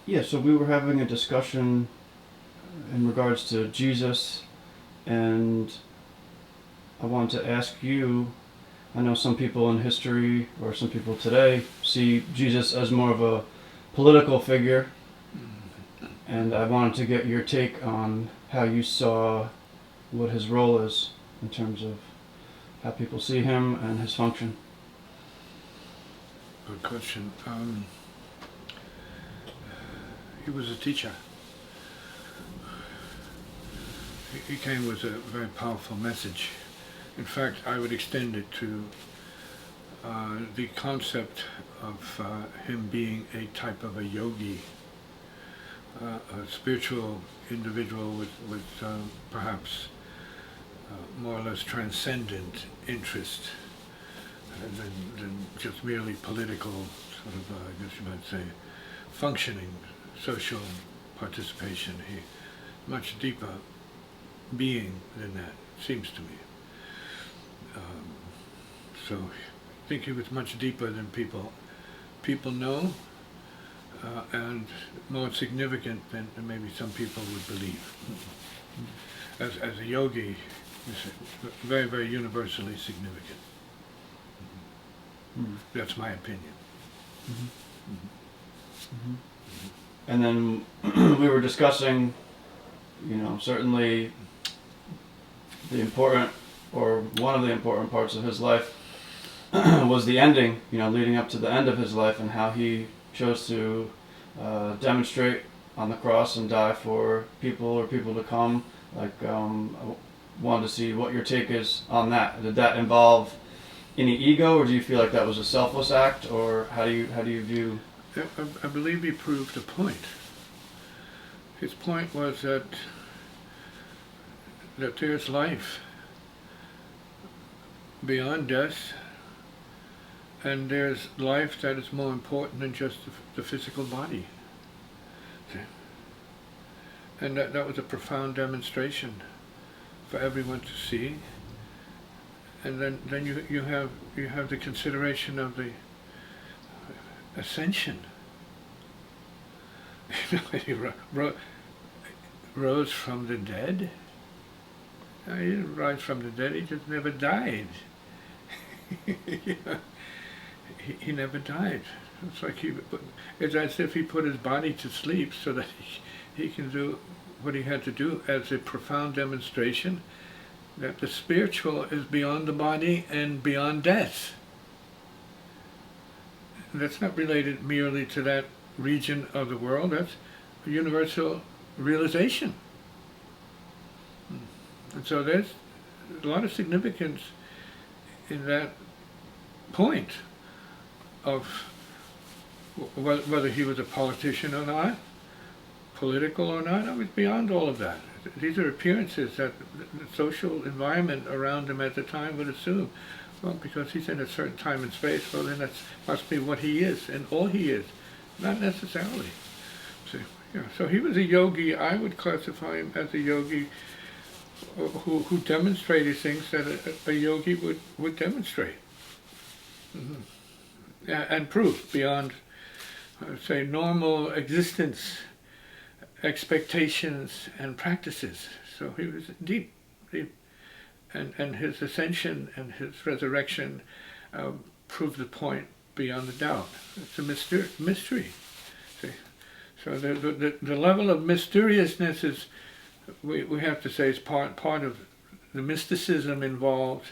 Yeah, so we were having a discussion in regards to Jesus, and I wanted to ask you, I know some people in history, or some people today, see Jesus as more of a political figure, and I wanted to get your take on how you saw what his role is in terms of how people see him and his function. Good question. He was a teacher. He came with a very powerful message. In fact, I would extend it to the concept of him being a type of a yogi, a spiritual individual with perhaps more or less transcendent interest than just merely political, sort of, I guess you might say, functioning social participation. He much deeper being than that, seems to me. So I think he was much deeper than people know, and more significant than maybe some people would believe. As a yogi, he's very, very universally significant. Mm. That's my opinion. Mm-hmm. Mm-hmm. And then we were discussing, certainly the important, or one of the important parts of his life was the ending, leading up to the end of his life, and how he chose to demonstrate on the cross and die for people, or people to come. I wanted to see what your take is on that. Did that involve any ego, or do you feel like that was a selfless act, or how do you view? I believe he proved a point. His point was that there's life beyond death, and there's life that is more important than just the physical body. And that was a profound demonstration for everyone to see. And then you have the consideration of the ascension. He rose from the dead. No, he didn't rise from the dead. He just never died. He never died. It's like it's as if he put his body to sleep so that he can do what he had to do, as a profound demonstration that the spiritual is beyond the body and beyond death. That's not related merely to that region of the world. That's a universal realization. And so there's a lot of significance in that point of whether he was a politician or not, political or not. I was beyond all of that. These are appearances that the social environment around him at the time would assume. Well, because he's in a certain time and space, well then that must be what he is, and all he is. Not necessarily. So he was a yogi. I would classify him as a yogi who demonstrated things that a yogi would demonstrate. Mm-hmm. And prove beyond, say, normal existence, expectations and practices. So he was deep. And his ascension and his resurrection proved the point beyond a doubt. It's a mystery. See? So the level of mysteriousness is, we have to say, is part of the mysticism involved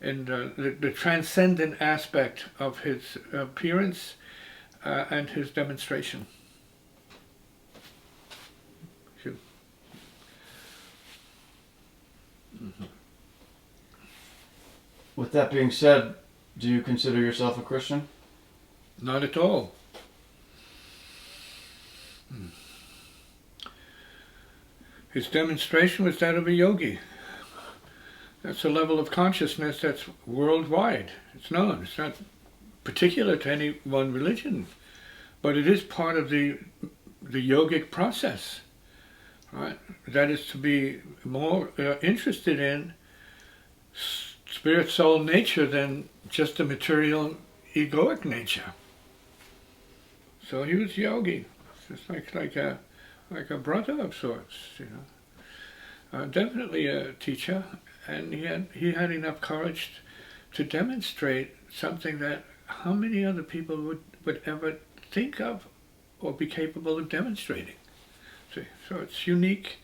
in the transcendent aspect of his appearance and his demonstration. Mm-hmm. With that being said, do you consider yourself a Christian? Not at all. His demonstration was that of a yogi. That's a level of consciousness that's worldwide. It's known. It's not particular to any one religion, but it is part of the yogic process. Right? That is to be more interested in spirit, soul, nature than just the material, egoic nature. So he was yogi. Just like a brother of sorts, you know. Definitely a teacher, and he had enough courage to demonstrate something that how many other people would ever think of or be capable of demonstrating. See, so it's unique,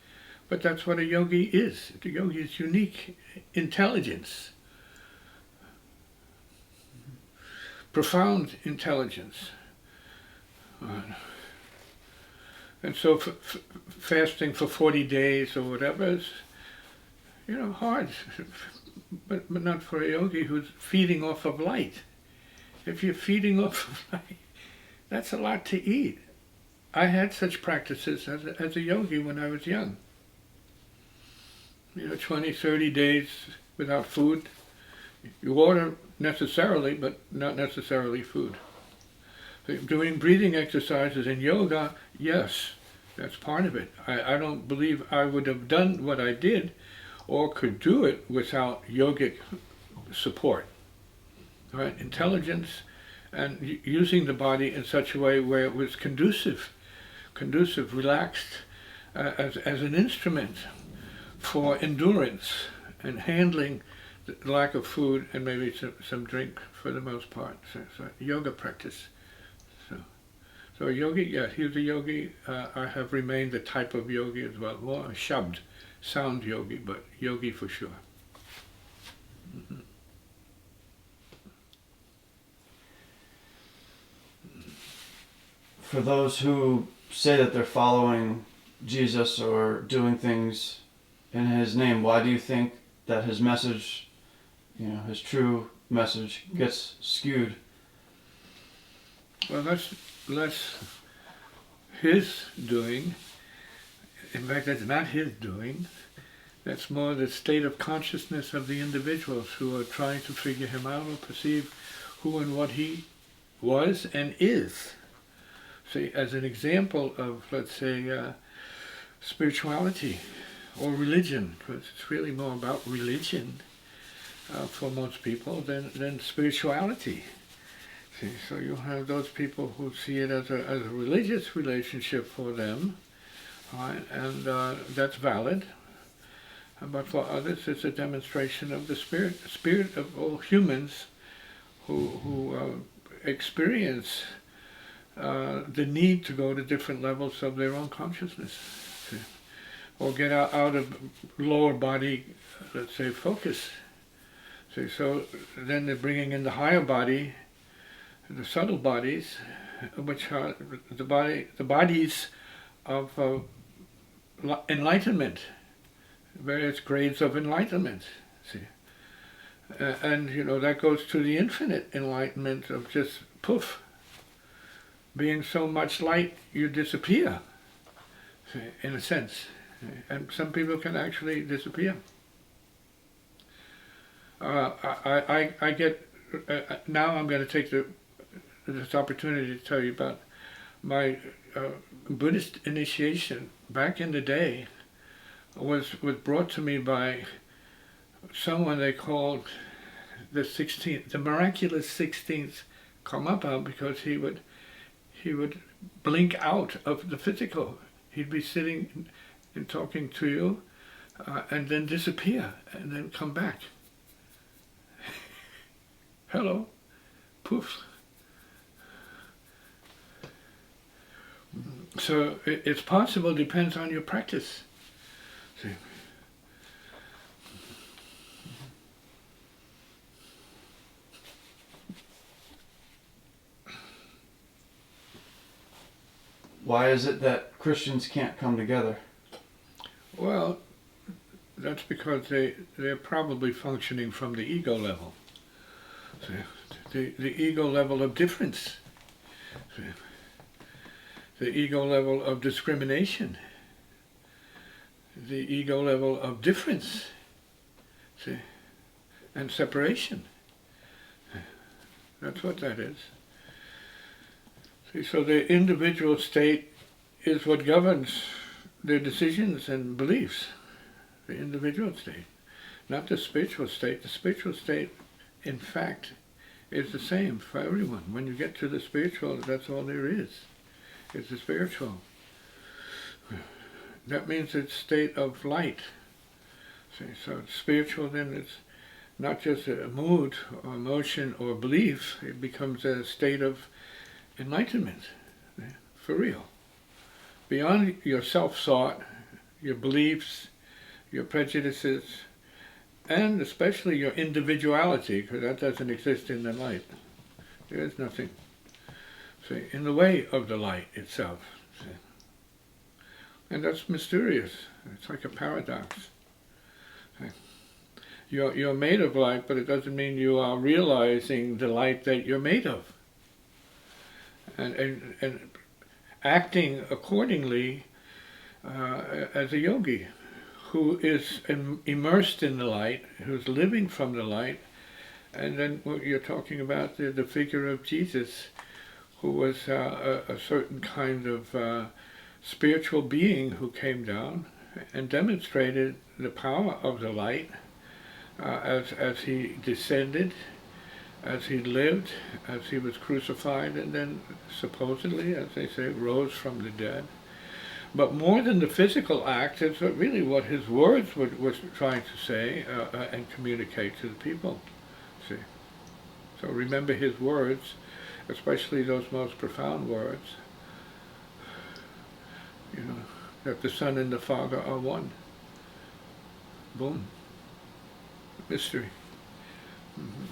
but that's what a yogi is. The yogi is unique intelligence, profound intelligence. And so fasting for 40 days or whatever is, you know, hard, but not for a yogi who's feeding off of light. If you're feeding off of light, that's a lot to eat. I had such practices as a yogi when I was young. You know, 20, 30 days without food. You water necessarily, but not necessarily food. Doing breathing exercises in yoga, yes, that's part of it. I don't believe I would have done what I did or could do it without yogic support. Right? Intelligence and using the body in such a way where it was conducive, relaxed, as an instrument for endurance and handling the lack of food and maybe some drink for the most part. So yoga practice. So a yogi, yeah, he was a yogi. I have remained a type of yogi as well. More a shabd, sound yogi, but yogi for sure. Mm-hmm. For those who say that they're following Jesus or doing things in his name, why do you think that his message, you know, his true message gets skewed? Well, that's less his doing. In fact, that's not his doing. That's more the state of consciousness of the individuals who are trying to figure him out or perceive who and what he was and is. See, as an example of, let's say, spirituality or religion, because it's really more about religion for most people than spirituality. See, so you have those people who see it as a religious relationship for them, right? And that's valid. But for others, it's a demonstration of the spirit of all humans who experience the need to go to different levels of their own consciousness, see? Or get out of lower body, let's say, focus. See, so then they're bringing in the higher body, the subtle bodies, which are the bodies of enlightenment, various grades of enlightenment. See, and you know that goes to the infinite enlightenment of just poof, being so much light you disappear, see, in a sense, and some people can actually disappear. I get now. I'm going to take this opportunity to tell you about my Buddhist initiation back in the day. Was brought to me by someone they called the miraculous 16th Karmapa, because he would blink out of the physical. He'd be sitting and talking to you, and then disappear, and then come back. Hello, poof. So it's possible, depends on your practice. See. Why is it that Christians can't come together? Well, that's because they're probably functioning from the ego level. See, the ego level of difference. See, the ego level of discrimination. The ego level of difference, see, and separation. That's what that is. See, so the individual state is what governs their decisions and beliefs. The individual state, not the spiritual state. The spiritual state, in fact, is the same for everyone. When you get to the spiritual, that's all there is. is the spiritual. That means it's state of light. See, so spiritual then it's not just a mood or emotion or belief, it becomes a state of enlightenment, for real. Beyond your self-thought, your beliefs, your prejudices, and especially your individuality, because that doesn't exist in the light. There is nothing, see, in the way of the light itself. See. And that's mysterious. It's like a paradox. See. You're made of light, but it doesn't mean you are realizing the light that you're made of. And acting accordingly as a yogi who is immersed in the light, who's living from the light. And then what you're talking about, the figure of Jesus, who was a certain kind of spiritual being who came down and demonstrated the power of the light as he descended, as he lived, as he was crucified, and then supposedly, as they say, rose from the dead. But more than the physical act, it's really what his words was trying to say and communicate to the people. See, so remember his words, especially those most profound words. You know, that the Son and the Father are one. Boom. Mystery. Mm-hmm.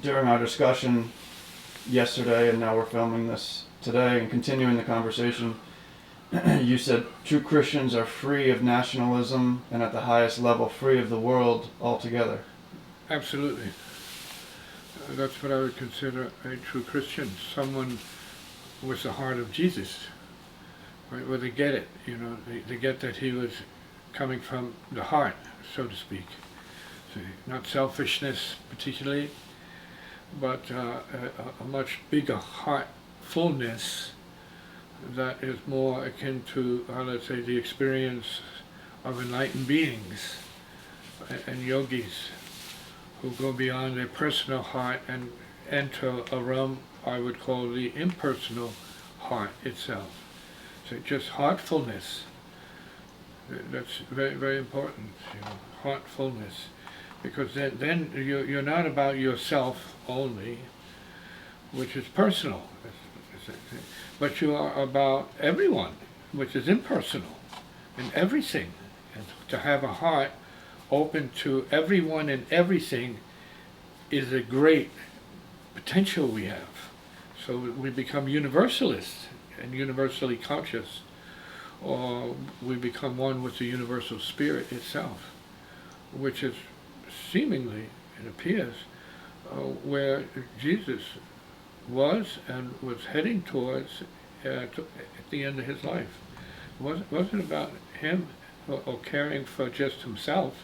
During our discussion yesterday, and now we're filming this today and continuing the conversation, you said true Christians are free of nationalism and at the highest level free of the world altogether. Absolutely. That's what I would consider a true Christian, someone with the heart of Jesus, right? Where they get it, you know, they get that he was coming from the heart, so to speak. See, not selfishness particularly, but a much bigger heartfulness that is more akin to, let's say, the experience of enlightened beings and yogis who go beyond their personal heart and enter a realm I would call the impersonal heart itself. So just heartfulness. That's very, very important, you know, heartfulness. Because then you're not about yourself only, which is personal, but you are about everyone, which is impersonal, and everything. And to have a heart open to everyone and everything is a great potential we have. So we become universalists and universally conscious, or we become one with the universal spirit itself, which is seemingly, it appears, where Jesus was and was heading towards at the end of his life. It wasn't about him or caring for just himself,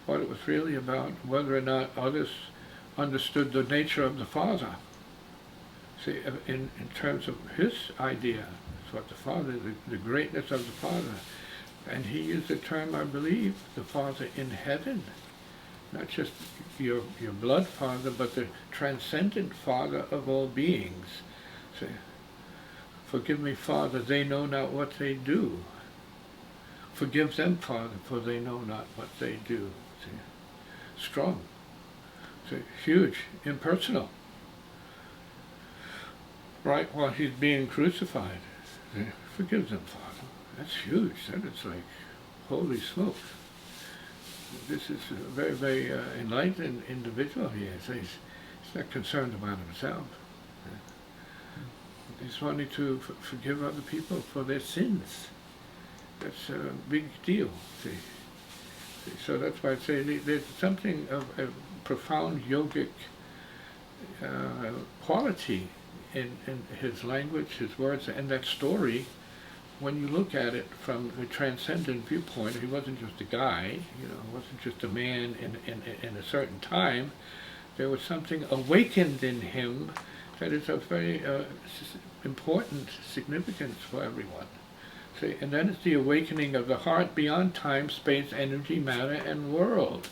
but it was really about whether or not others understood the nature of the Father. See, in terms of his idea, it's what the Father, the greatness of the Father. And he used the term, I believe, the Father in heaven. Not just your blood Father, but the transcendent Father of all beings. See, forgive me, Father, they know not what they do. Forgive them, Father, for they know not what they do. See, strong. See, huge, impersonal. Right while he's being crucified. See, forgive them, Father. That's huge. That is like, holy smoke. This is a very, very enlightened individual here. So he's not concerned about himself. He's wanting to forgive other people for their sins. That's a big deal. See? So that's why I say there's something of a profound yogic quality in his language, his words, and that story. When you look at it from the transcendent viewpoint, he wasn't just a guy, you know, he wasn't just a man in a certain time. There was something awakened in him that is of very important significance for everyone. See, and that is the awakening of the heart beyond time, space, energy, matter, and world.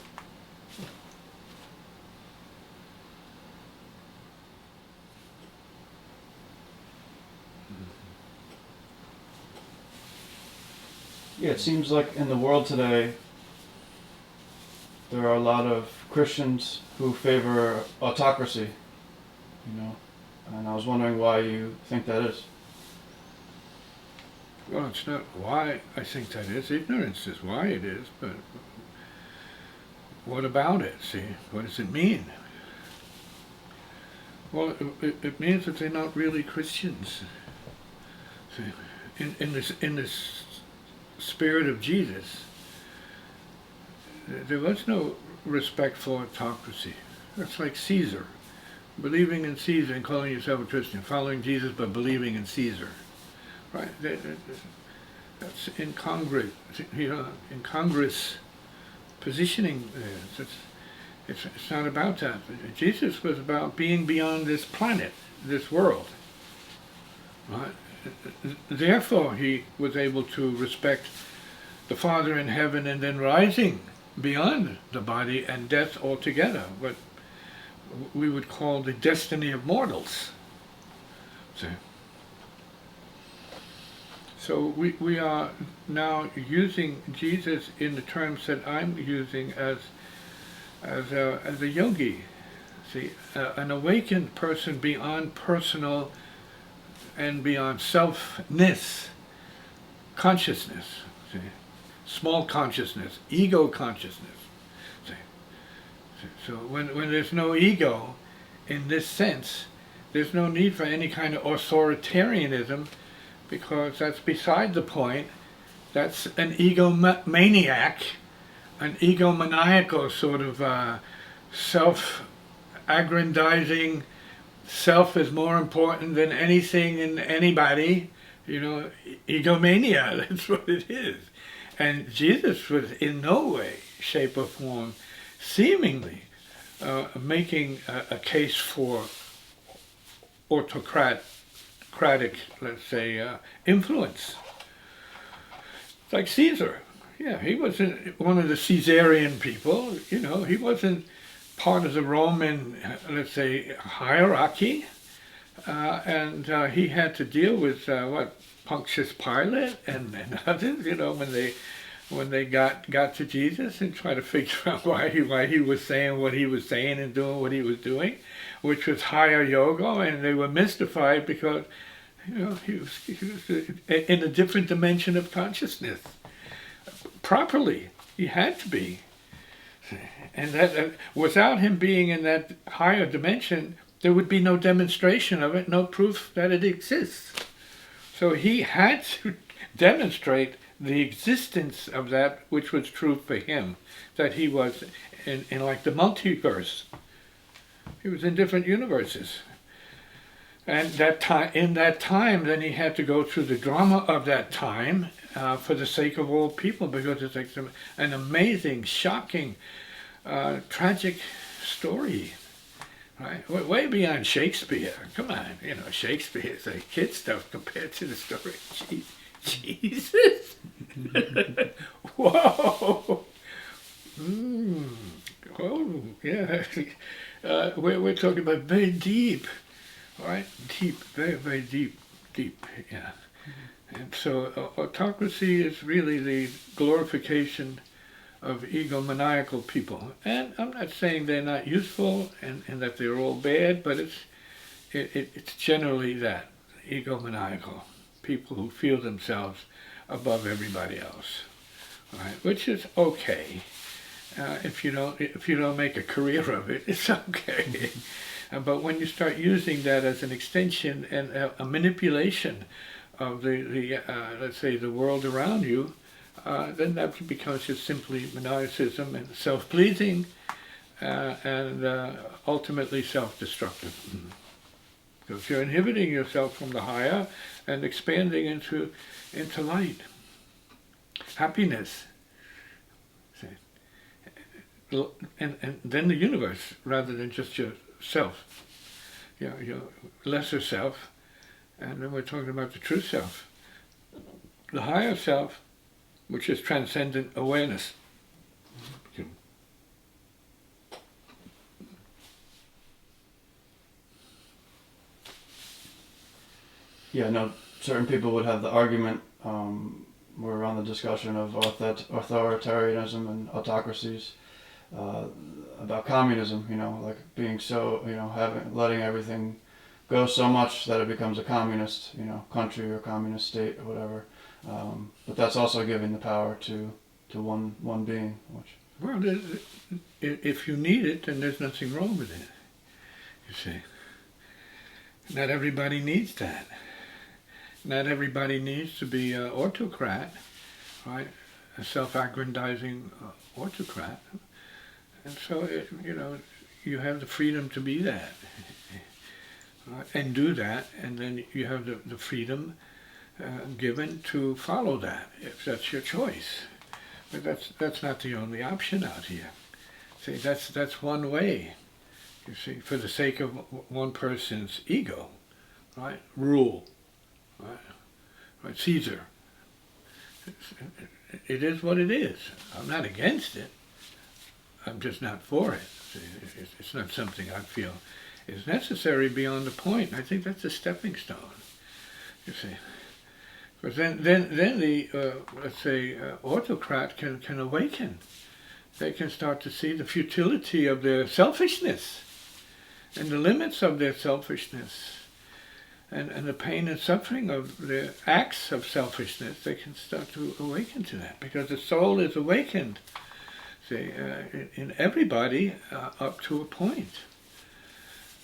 Yeah, it seems like in the world today, there are a lot of Christians who favor autocracy, you know, and I was wondering why you think that is. Well, it's not why I think that is. Ignorance is why it is, but what about it? See, what does it mean? Well, it means that they're not really Christians. See, in this spirit of Jesus, there was no respect for autocracy. That's like Caesar. Believing in Caesar and calling yourself a Christian. Following Jesus but believing in Caesar. Right? That's incongruous, you know, incongruous positioning there. It's not about that. Jesus was about being beyond this planet, this world. Right? Therefore, he was able to respect the Father in heaven and then rising beyond the body and death altogether, what we would call the destiny of mortals. See? So we are now using Jesus in the terms that I'm using as a yogi. See, an awakened person beyond personal and beyond selfness, consciousness, see, small consciousness, ego consciousness. See. So when there's no ego in this sense, there's no need for any kind of authoritarianism, because that's beside the point. That's an egomaniac, an egomaniacal sort of self-aggrandizing, self is more important than anything and anybody, you know, egomania, that's what it is. And Jesus was in no way, shape or form, seemingly making a case for autocratic, let's say, influence. Like Caesar. Yeah, he wasn't one of the Caesarian people, you know, he wasn't part of the Roman, let's say, hierarchy, and he had to deal with Pontius Pilate and others, you know, when they got to Jesus and try to figure out why he was saying what he was saying and doing what he was doing, which was higher yoga, and they were mystified because, you know, he was in a different dimension of consciousness. Properly, he had to be. And that without him being in that higher dimension, there would be no demonstration of it, no proof that it exists. So he had to demonstrate the existence of that which was true for him, that he was in like the multiverse. He was in different universes. And in that time, then he had to go through the drama of that time for the sake of all people, because it's like an amazing, shocking, tragic story, right? Way beyond Shakespeare. Come on, you know, Shakespeare is like kid stuff compared to the story of Jesus. Whoa! Oh, yeah. We're talking about very deep, right? Deep, very, very deep, yeah. And so autocracy is really the glorification of egomaniacal people. And I'm not saying they're not useful and that they're all bad, but it's generally that, egomaniacal, people who feel themselves above everybody else, right? Which is okay. If you don't make a career of it, it's okay. But when you start using that as an extension and a manipulation of the let's say the world around you, then that becomes just simply monasticism and self-pleasing, and ultimately self-destructive. Because you're inhibiting yourself from the higher and expanding into light, happiness, and then the universe, rather than just yourself, your lesser self. And then we're talking about the true self. the higher self, which is transcendent awareness. Yeah, no, certain people would have the argument, we're on the discussion of authoritarianism and autocracies, about communism, like being so, letting everything go so much that it becomes a communist, country or communist state or whatever. But that's also giving the power to one being. Well, if you need it, then there's nothing wrong with it, you see. Not everybody needs that. Not everybody needs to be an autocrat, right? A self-aggrandizing autocrat. And so, you have the freedom to be that. And do that, and then you have the freedom given to follow that, if that's your choice. But that's not the only option out here. See, that's one way, you see, for the sake of one person's ego, right? Rule, right? Caesar. It is what it is. I'm not against it. I'm just not for it. See, it's not something I feel is necessary beyond the point. I think that's a stepping stone, you see. But then the, let's say, autocrat can awaken. They can start to see the futility of their selfishness and the limits of their selfishness and the pain and suffering of their acts of selfishness. They can start to awaken to that because the soul is awakened, see, in everybody up to a point.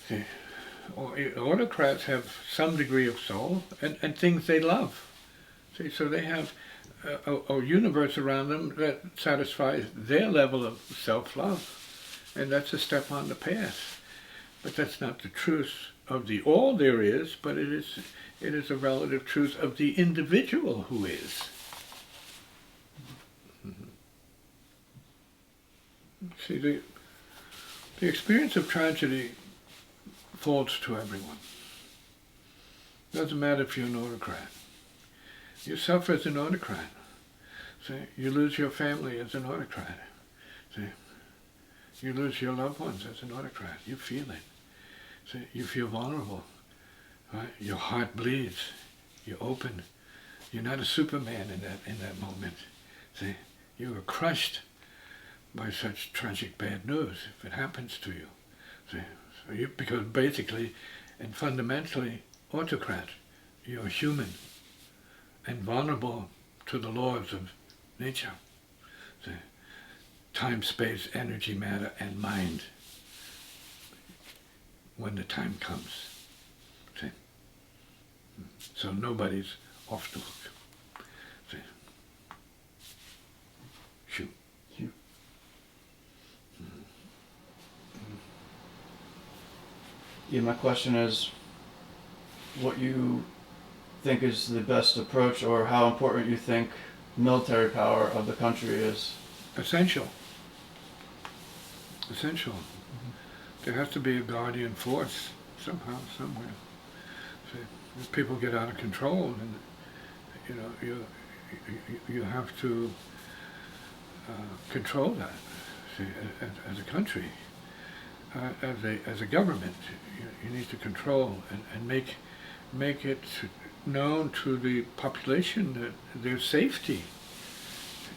See, autocrats have some degree of soul and things they love. See, so they have a universe around them that satisfies their level of self-love, and that's a step on the path. But that's not the truth of the all there is, but it is a relative truth of the individual who is. Mm-hmm. See, the experience of tragedy falls to everyone. Doesn't matter if you're an autocrat. You suffer as an autocrat. See, you lose your family as an autocrat. See, you lose your loved ones as an autocrat. You feel it. See, you feel vulnerable. Right? Your heart bleeds. You're open. You're not a Superman in that moment. See, you are crushed by such tragic bad news if it happens to you. See, so because basically and fundamentally autocrat, you're human and vulnerable to the laws of nature, the time, space, energy, matter, and mind when the time comes. See? So nobody's off the hook. See? Shoot. Yeah, my question is what you think is the best approach, or how important you think military power of the country is? Essential. Essential. There has to be a guardian force somehow, somewhere. See, if people get out of control, and you have to control that. See, as a country, as a government, you need to control and make it known to the population that there's safety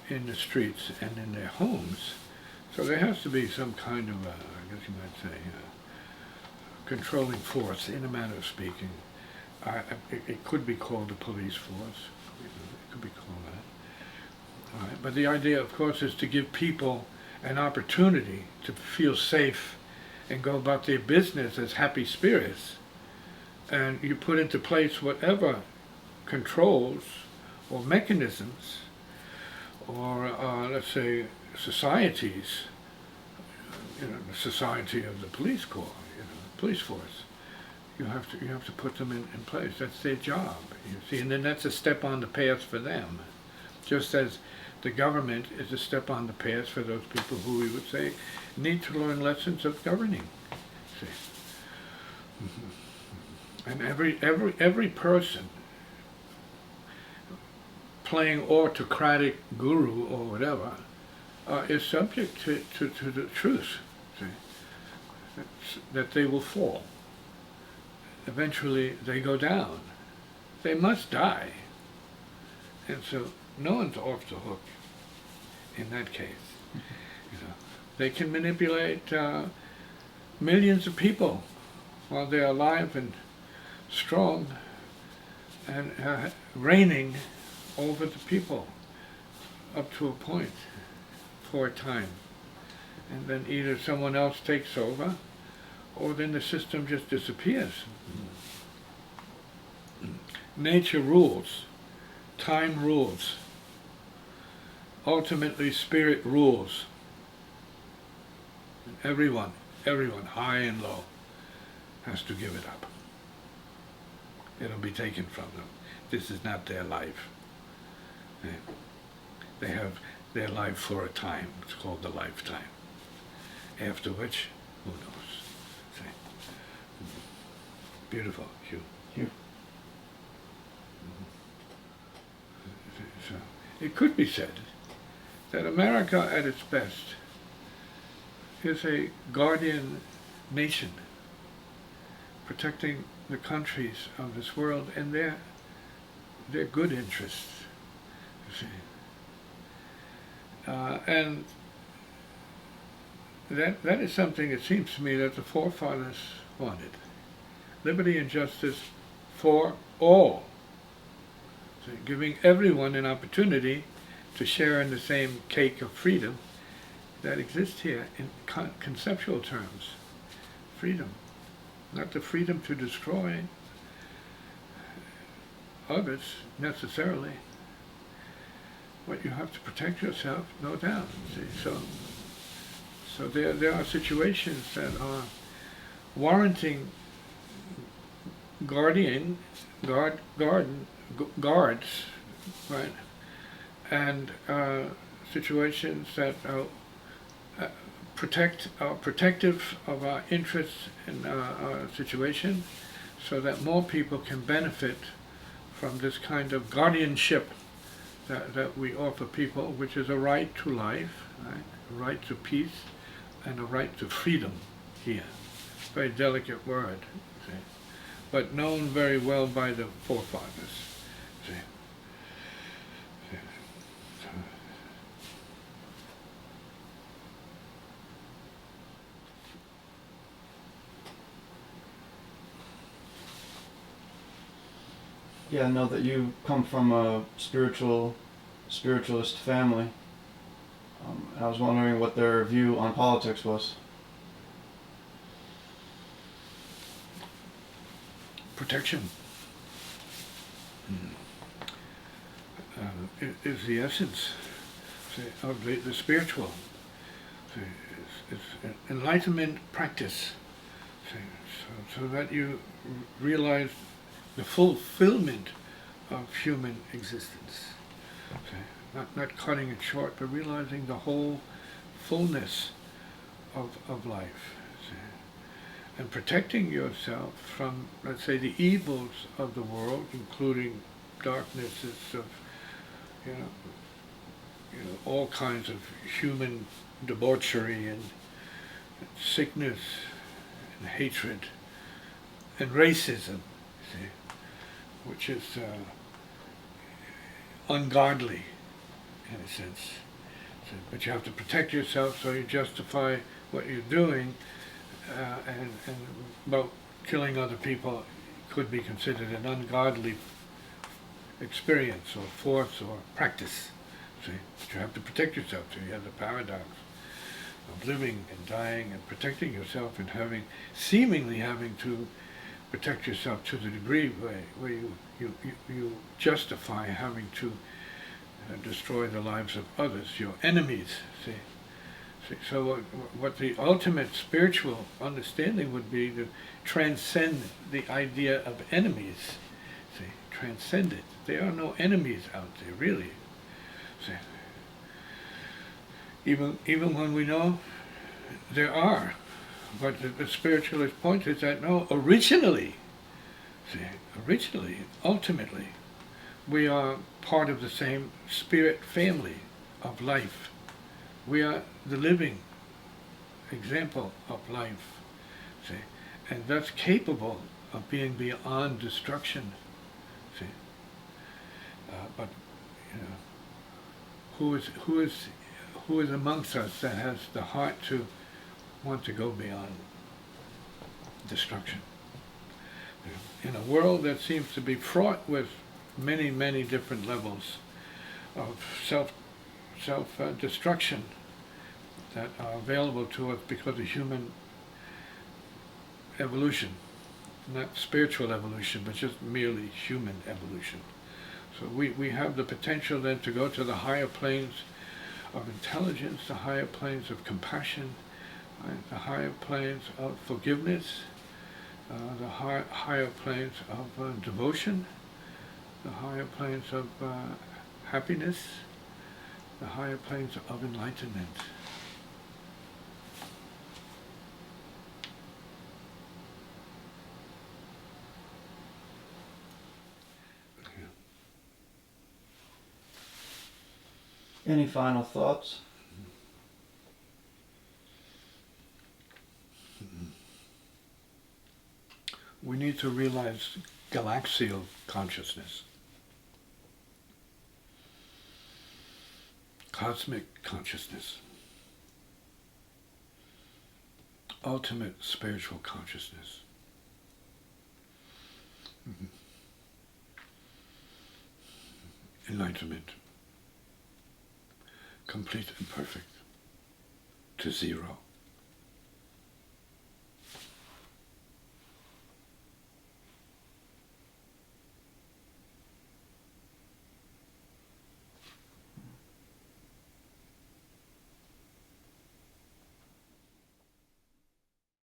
in the streets and in their homes. So there has to be some kind of, I guess you might say, controlling force, in a manner of speaking. It could be called the police force. It could be called that. All right. But the idea, of course, is to give people an opportunity to feel safe and go about their business as happy spirits. And you put into place whatever controls or mechanisms or, let's say, societies, the society of the police corps, police force. You have to put them in place. That's their job, you see. And then that's a step on the path for them. Just as the government is a step on the path for those people who we would say need to learn lessons of governing. See. And every person playing autocratic guru or whatever is subject to the truth, see, that they will fall. Eventually they go down. They must die. And so no one's off the hook in that case. You know, they can manipulate millions of people while they're alive and strong and reigning over the people up to a point for a time. And then either someone else takes over or then the system just disappears. Nature rules, time rules, ultimately spirit rules. And everyone, high and low, has to give it up. It'll be taken from them. This is not their life. They have their life for a time. It's called the lifetime. After which, who knows? See? Beautiful, Hugh. Hugh. So, it could be said that America at its best is a guardian nation protecting the countries of this world and their good interests, you see. And that is something, it seems to me, that the forefathers wanted. Liberty and justice for all. So giving everyone an opportunity to share in the same cake of freedom that exists here in conceptual terms. Freedom. Not the freedom to destroy others, necessarily. But you have to protect yourself, no doubt. See? So there are situations that are warranting guards, right? And situations that are protective of our interests in our situation, so that more people can benefit from this kind of guardianship that we offer people, which is a right to life, right? A right to peace, and a right to freedom here. Very delicate word, see? But known very well by the forefathers. See? So. Yeah, I know that you come from a spiritualist family. I was wondering what their view on politics was. Protection is the essence, see, of the spiritual. See, it's enlightenment practice, see, so that you realize the fulfillment of human existence. See, not cutting it short, but realizing the whole fullness of life. See, and protecting yourself from, let's say, the evils of the world, including darknesses of, you know, all kinds of human debauchery and sickness and hatred and racism, see, which is ungodly in a sense. So, but you have to protect yourself, so you justify what you're doing, and about killing other people could be considered an ungodly experience or force or practice. See, but you have to protect yourself. So you have the paradox of living and dying and protecting yourself, and seemingly having to protect yourself to the degree where you justify having to destroy the lives of others, your enemies. See, so what the ultimate spiritual understanding would be to transcend the idea of enemies. See, transcend it. There are no enemies out there, really. See, even when we know there are, but the spiritualist point is that no, originally, ultimately, We are part of the same spirit family of life. We are the living example of life, see, and that's capable of being beyond destruction, see. But you know, who is amongst us that has the heart to want to go beyond destruction? In a world that seems to be fraught with many, many different levels of self-destruction that are available to us because of human evolution, not spiritual evolution, but just merely human evolution. So we have the potential then to go to the higher planes of intelligence, the higher planes of compassion, right, the higher planes of forgiveness, the higher planes of devotion, the higher planes of happiness, the higher planes of enlightenment. Any final thoughts? We need to realize galaxial consciousness, cosmic consciousness, ultimate spiritual consciousness. Enlightenment, complete and perfect, to zero.